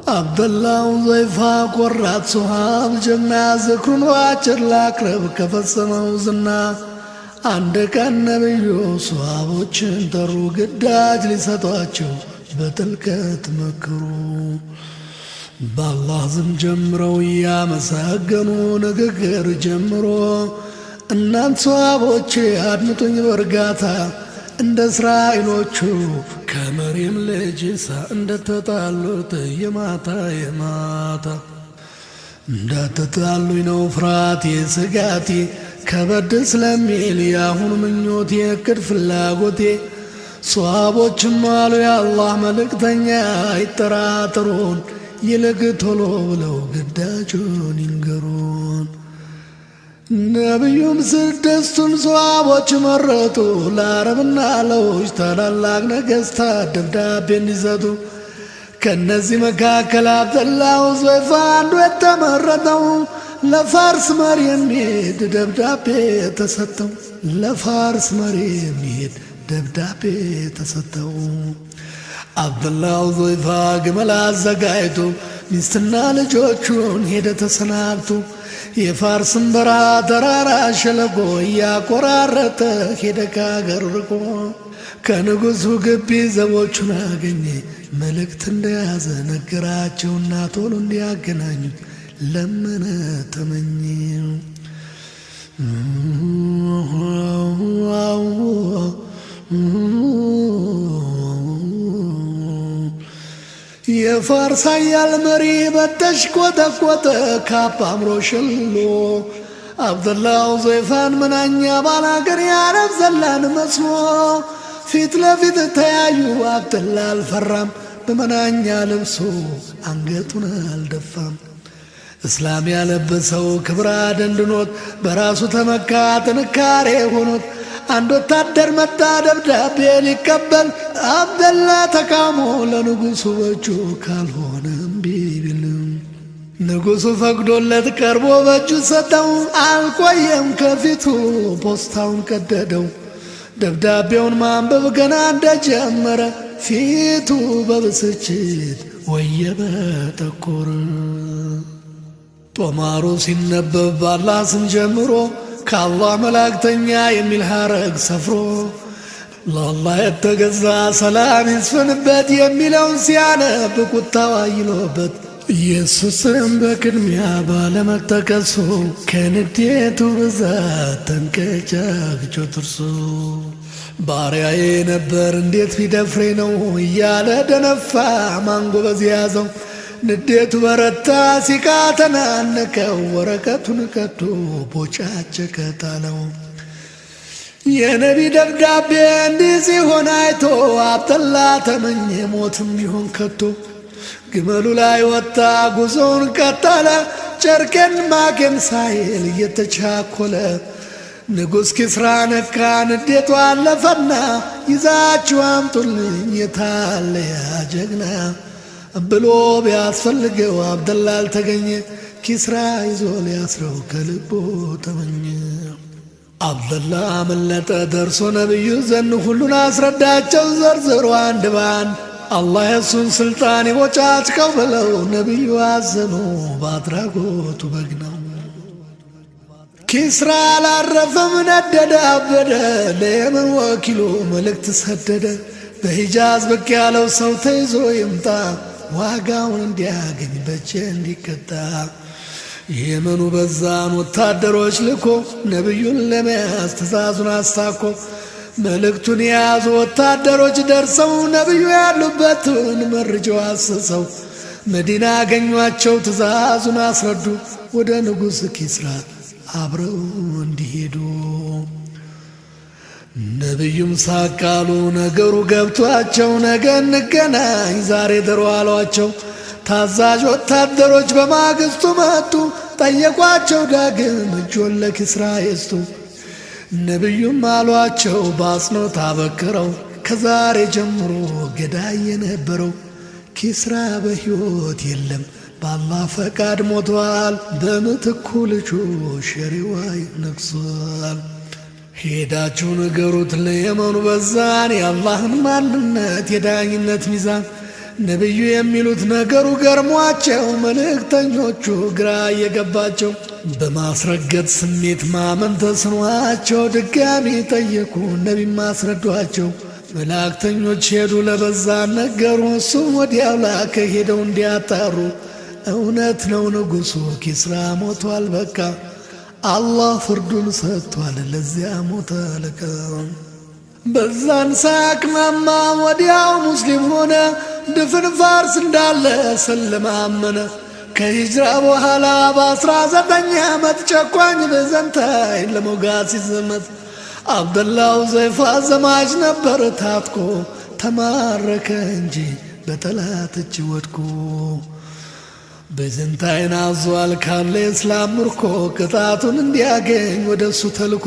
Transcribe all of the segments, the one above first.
عبدالله وظيفة قرات صحاب جنة ذكر واجر لاقرب كفصنا وزنا عندك النبي صحابوچن ترو قداج لسطاچو بتلك تمكرو بالله زم جمرو يا مساقنو نققر جمرو እናን ሰዋቦቼ አድምጡኝ በርጋታ እንደ እስራኤሎቹ ከመሪም ልጅ እንደተጣሉት የማታ እንዳትጣሉኝ ነው ፍርሃቴ ስጋቴ ከበድ ስለሚል ያሁን ምኞቴ እቅድ ፍላጎቴ ሰዋቦችም አሉ የአላህ መልእክተኛ አይጠራጥሩን ይልቅ ቶሎ ብለው ግዳጁን ይንገሩን ነቢዩም ስድስቱን ሰዋቦች መረጡ ለአረብና ለውጭ ታላላቅ ነገሥታት ደብዳቤ እንዲሰጡ ከነዚህ መካከል አብደላህ ወዙይፋ አንዱ የተመረጠው ለፋርስ መሪ የሚሄድ ደብዳቤ ተሰጠው ለፋርስ መሪ የሚሄድ ደብዳቤ ተሰጠው አብደላህ ወዙይፋ ግመል አዘጋጅቶ ሚስትና ልጆቹን ሄደ ተሰናብቶ የፋርስን በረሃ ተራራ ሸለቆ እያቆራረጠ ሄደ ከአገር ርቆ ከንጉሡ ግቢ ዘቦቹን አገኘ መልእክት እንደያዘ ነገራቸውና ቶሎ እንዲያገናኙት ለመነ ተመኘ የፋርስ ኃያል መሪ በተሽቆጠቆጠ ካባ አምሮ ሸሎ አብደላህ ወዙይፋን ምናኛ ባላገር የአረብ ዘላን መስሎ ፊት ለፊት ተያዩ አብደላህ አልፈራም በመናኛ ልብሱ አንገቱን አልደፋም እስላም ያለበሰው ክብር አደንድኖት በራሱ ተመካ ጥንካሬ ሆኖት አንድ ወታደር መጣ ደብዳቤ ሊቀበል አብደላህ ተቃውሞ ለንጉሡ በእጁ ካልሆነ እምቢ ቢልም ንጉሡ ፈቅዶለት ቀርቦ በእጁ ሰጠው አልቆየም ከፊቱ ፖስታውን ቀደደው ደብዳቤውን ማንበብ ገና እንደጀመረ ፊቱ በብስጭት ወየበ ጠቆረ ጦማሩ ሲነበብ በአላህ ስም ጀምሮ ከአላህ መላእክተኛ የሚል ሐረግ ሰፍሮ ለአላህ የተገዛ ሰላም ይስፍንበት የሚለውን ሲያነብ ቁጣው አይሎበት ኢየሱስም በቅድሚያ ባለመጠቀሱ ከንዴቱ ብዛት ተንቀጫግጮ ጥርሱ ባሪያዬ ነበር እንዴት ቢደፍሬ ነው እያለ ደነፋ ማንጎበዝ ያዘው ንዴቱ በረታ ሲቃ ተናነቀው ወረቀቱን ቀዶ ቦጫጨቀ ጣለው የነቢ ደብዳቤ እንዲህ ሲሆን አይቶ አብደላህ ተመኘ ሞትም ቢሆን ከቶ ግመሉ ላይ ወጣ ጉዞውን ቀጠለ ጨርቄን ማቄን ሳይል እየተቻኮለ ንጉሥ ኪስራ ነካ ንዴቱ አለፈና ይዛችሁ አምጡልኝ የታለ ያ ጀግና ብሎ ቢያስፈልገው አብደላህ አልተገኘ ኪስራ ይዞ ሊያስረው ከልቦ ተመኘ አብደላህ አመለጠ ደርሶ ነቢዩ ዘንድ ሁሉን አስረዳቸው ዘርዝሮ አንድ ባንድ አላህ የሱን ስልጣን ይቦጫጭቀው ብለው ነቢዩ አዘኑ በአድራጎቱ በግነው ኪስራ አላረፈም ነደደ አበደ ለየመን ወኪሉ መልእክት ሰደደ በሂጃዝ ብቅ ያለው ሰው ተይዞ ይምጣ ዋጋውን እንዲያገኝ በእጄ እንዲቀጣ የመኑ በዛን ወታደሮች ልኮ ነቢዩን ለመያዝ ትእዛዙን አስታኮ መልእክቱን የያዙ ወታደሮች ደርሰው ነቢዩ ያሉበትን መርጀው አስሰው መዲና አገኟቸው ትእዛዙን አስረዱ ወደ ንጉሥ ኪስራ አብረው እንዲሄዱ ነቢዩም ሳቃሉ ነገሩ ገብቷቸው ነገ እንገናኝ ዛሬ ደሩ አሏቸው። ታዛዥ ወታደሮች በማግስቱ መጡ፣ ጠየቋቸው ዳግም እጆን ለኪስራ ይስጡ። ነቢዩም አሏቸው በአጽንኦት አበክረው ከዛሬ ጀምሮ ገዳይ የነበረው ኪስራ በሕይወት የለም በአላህ ፈቃድ ሞቷል፣ በምትኩ ልጁ ሸሪዋይ ነግሷል። ሄዳችሁ ንገሩት ለየመኑ በዛን የአላህን ማንነት የዳኝነት ሚዛን። ነቢዩ የሚሉት ነገሩ ገርሟቸው መልእክተኞቹ ግራ እየገባቸው በማስረገጥ ስሜት ማመን ተስኗቸው ድጋሚ ጠየቁ ነቢም አስረዷቸው። መላእክተኞች ሄዱ ለበዛን ነገሩ፣ እሱም ወዲያው ላከ ሄደው እንዲያጣሩ። እውነት ነው ንጉሡ ኪስራ ሞቷል በቃ አላህ ፍርዱን ሰጥቷል ለዚያ ሞተ አለቃ። በዛን ሳያቅማማ ወዲያው ሙስሊም ሆነ፣ ድፍን ፋርስ እንዳለ ሰለማመነ። ከሂጅራ በኋላ በ19 ዓመት ጨቋኝ ቤዘንታይን ለመውጋት ሲዘመት አብደላው ዘይፋ ዘማች ነበር ታጥቆ፣ ተማረከ እንጂ በጠላት እጅ ወድቆ። ቤዘንታይን አዟል ካለ እስላም ምርኮ ቅጣቱን እንዲያገኝ ወደ እሱ ተልኮ።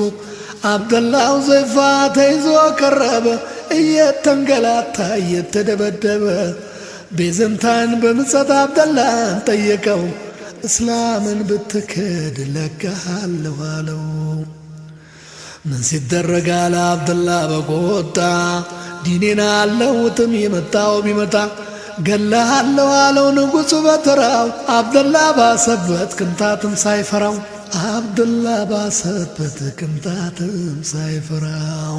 አብደላው ዘይፋ ተይዞ ቀረበ እየተንገላታ እየተደበደበ። ቤዘንታይን በምጸት አብደላን ጠየቀው፣ እስላምን ብትክድ ለቀሃለሁ አለው። ምን ሲደረግ አለ አብደላ በቆጣ፣ ዲኔን አልለውጥም የመጣው ቢመጣ ገለሃለሁ አለው ንጉሡ በተራው። አብደላ ባሰበት ቅንጣትም ሳይፈራው፣ አብደላ ባሰበት ቅንጣትም ሳይፈራው።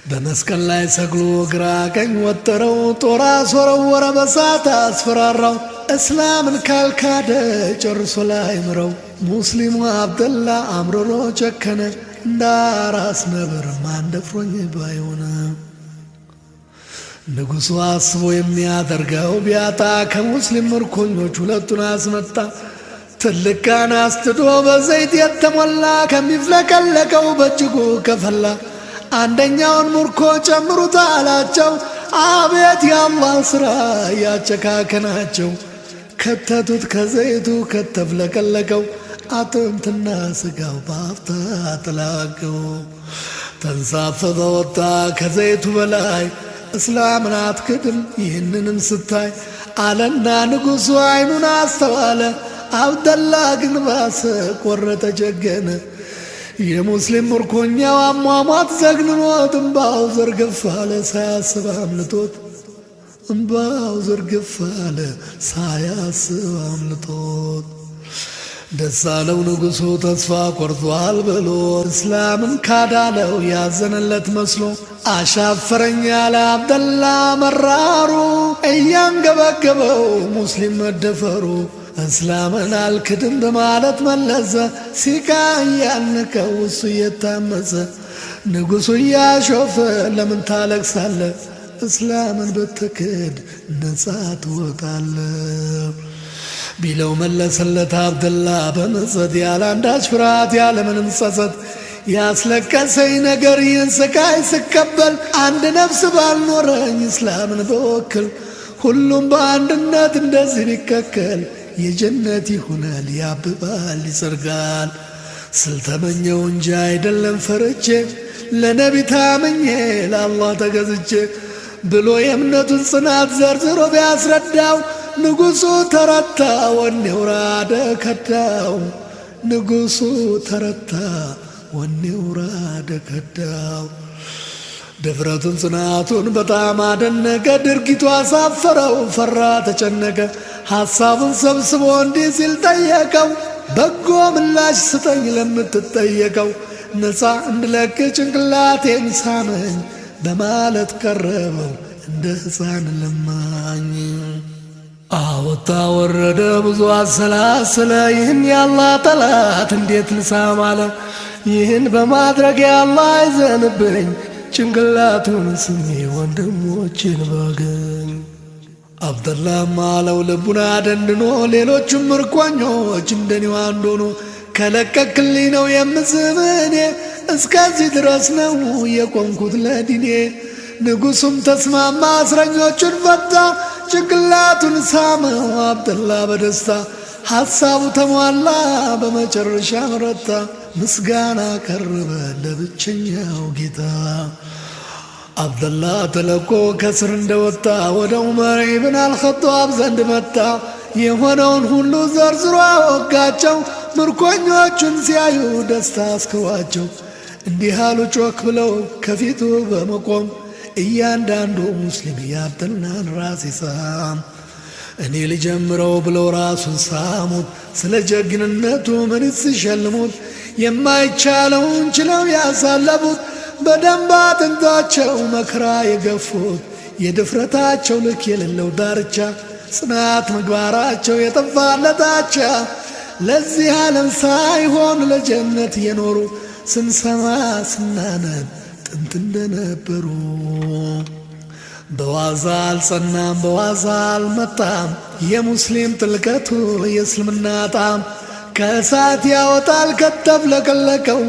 በመስቀል ላይ ሰግሎ ግራ ቀኝ ወጠረው፣ ጦር አስወረወረ በሳት አስፈራራው። እስላምን ካልካደ ጨርሶ ላይ ምረው። ሙስሊሙ አብደላ አምርሮ ጨከነ፣ እንዳራስ ነብር ማን ደፍሮኝ ባይሆነ። ንጉሡ አስቦ የሚያደርገው ቢያጣ ከሙስሊም ምርኮኞች ሁለቱን አስመጣ። ትልቅ ጋን አስጥዶ በዘይት የተሞላ ከሚፍለቀለቀው በእጅጉ ከፈላ። አንደኛውን ምርኮ ጨምሩት አላቸው፣ አቤት የአላህ ሥራ ያጨካከናቸው። ከተቱት ከዘይቱ ከተፍለቀለቀው፣ አጥንትና ስጋው በአፍታ ተላቀው። ተንሳፈፈ ወጣ ከዘይቱ በላይ፣ እስላምን አትክድም ይህንንም ስታይ አለና ንጉሡ አይኑን አስተዋለ። አብደላ ግን ባሰ ቆረጠ ጀገነ። የሙስሊም ምርኮኛው አሟሟት ዘግንኖት እምባው ዘርግፍ አለ ሳያስብ አምልጦት፣ እምባው ዘርግፍ አለ ሳያስብ አምልጦት። ደስ አለው ንጉሡ ተስፋ ቆርጧል ብሎ፣ እስላምን ካዳለው ያዘነለት መስሎ። አሻፈረኝ ያለ አብደላ መራሩ እያንገበገበው ሙስሊም መደፈሩ። እስላምን አልክድም በማለት መለሰ፣ ሲቃ እያነቀው እሱ እየታመሰ። ንጉሡ እያሾፈ ለምን ታለቅሳለ? እስላምን ብትክድ ነጻ ትወጣለ ቢለው መለሰለት አብደላ በመጸት ያለ አንዳች ፍርሃት ያለምንም ጸጸት። ያስለቀሰኝ ነገር ይህን ስቃይ ስቀበል አንድ ነፍስ ባልኖረኝ እስላምን በወክል። ሁሉም በአንድነት እንደዚህ ቢከከል የጀነት ይሆናል ያብባል ይጸርጋል። ስልተመኘው እንጂ አይደለም ፈርቼ ለነቢ ታምኜ ለአላህ ተገዝቼ ብሎ የእምነቱን ጽናት ዘርዝሮ ቢያስረዳው ንጉሡ ተረታ ወኔው ራደ ከዳው። ንጉሡ ተረታ ወኔው ራደ ከዳው። ድፍረቱን ጽናቱን በጣም አደነቀ፣ ድርጊቱ አሳፈረው ፈራ ተጨነቀ። ሐሳቡን ሰብስቦ እንዲህ ሲል ጠየቀው፣ በጎ ምላሽ ስጠኝ ለምትጠየቀው። ነፃ እንድለቅ ጭንቅላቴን ሳመኝ በማለት ቀረበው እንደ ሕፃን ለማኝ። አወጣ ወረደ ብዙ አሰላሰለ፣ ይህን የአላህ ጠላት እንዴት ልሳም አለ። ይህን በማድረግ የአላህ አይዘንብኝ፣ ጭንቅላቱን ስሜ ወንድሞችን ባገኝ። አብደላም አለው ልቡን አደንድኖ፣ ሌሎቹም ምርኮኞች እንደኔው አንድ ሆኖ። ከለቀክልኝ ነው የምስምህ እኔ እስከዚህ ድረስ ነው የቆምኩት ለዲኔ። ንጉሡም ተስማማ እስረኞቹን ፈታ። ጭንቅላቱን ሳመው አብደላ በደስታ ሐሳቡ ተሟላ በመጨረሻ ረታ። ምስጋና ቀረበ ለብቸኛው ጌታ። አብደላ ተለቆ ከስር እንደወጣ ወደ ዑመር ኢብን አልኸጧብ ዘንድ መጣ። የሆነውን ሁሉ ዘርዝሮ አወጋቸው። ምርኮኞቹን ሲያዩ ደስታ አስክሯቸው እንዲህ አሉ ጮክ ብለው ከፊቱ በመቆም እያንዳንዱ ሙስሊም የአብደላን ራስ ይሳም። እኔ ልጀምረው ብለው ራሱን ሳሙት። ስለ ጀግንነቱ ምንስ ሲሸልሙት የማይቻለውን ችለው ያሳለፉት። በደንብ አጥንታቸው መከራ የገፉት የድፍረታቸው ልክ የሌለው ዳርቻ ጽናት ምግባራቸው የጠፋለታቻ ለዚህ ዓለም ሳይሆን ለጀነት የኖሩ ስንሰማ ስናነብ ጥንት እንደነበሩ። በዋዛ አልጸናም በዋዛ አልመጣም የሙስሊም ጥልቀቱ የእስልምና ጣም። ከእሳት ያወጣል ከተፍለቀለቀው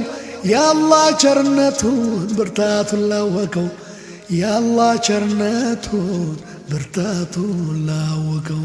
የአላህ ቸርነቱን ብርታቱን ላወቀው። የአላህ ቸርነቱን ብርታቱን ላወቀው።